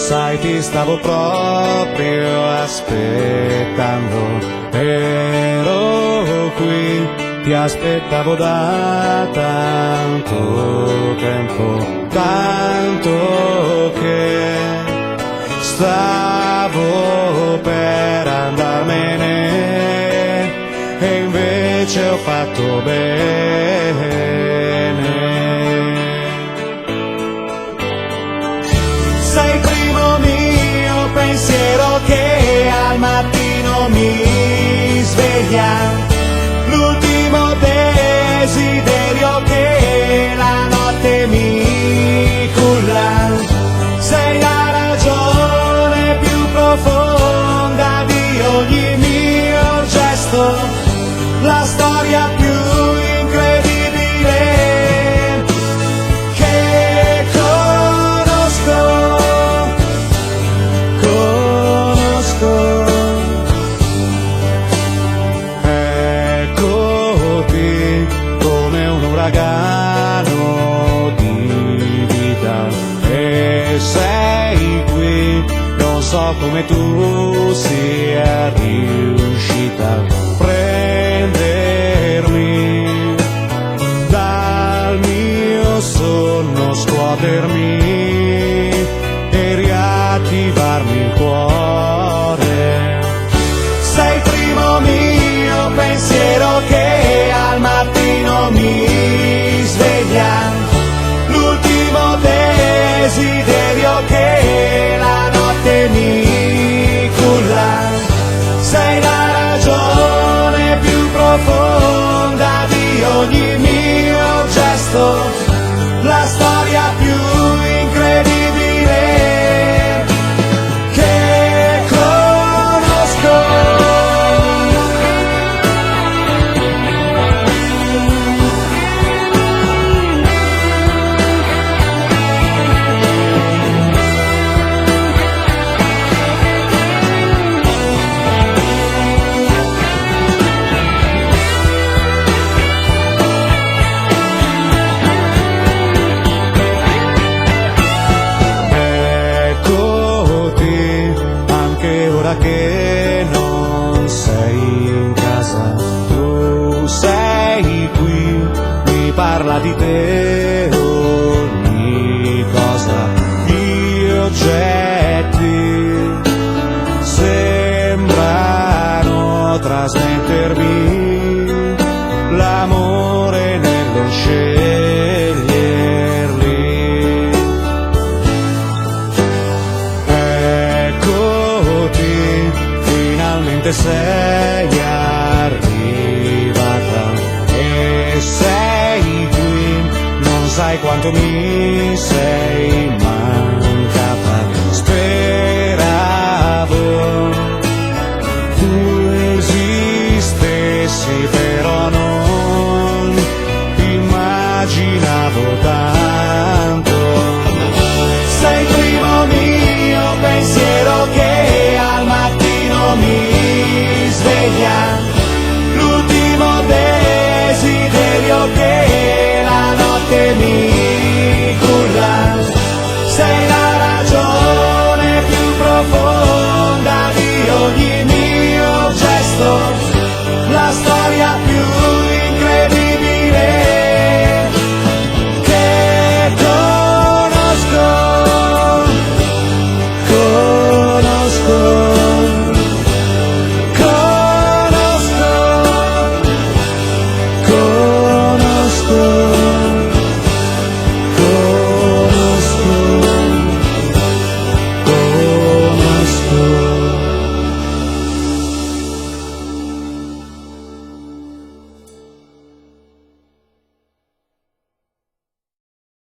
Sai, ti stavo proprio aspettando, ero qui, ti aspettavo da tanto tempo, tanto che stavo per andarmene e invece ho fatto bene. Sei il primo mio pensiero che al mattino mi sveglia, l'ultimo desiderio che la notte mi culla. Sei la ragione più profonda di ogni mio gesto, la storia più incredibile che conosco. Eccoti come un uragano di vita e sei qui, non so come tu sia riuscita a prendermi dal mio sonno, scuotermi e riattivarmi il cuore. Sei il primo mio pensiero che al mattino mi sveglia, l'ultimo desiderio che la notte mi culla. Sei la ragione più profonda di ogni mio gesto, la storia più incredibile che conosco. Che non sei in casa, tu sei qui, mi parla di te ogni cosa, gli oggetti sembrano trasmettermi l'amore nello sceglierli. Sei arrivata e sei qui, non sai quanto mi sei mancata. Speravo tu esistessi per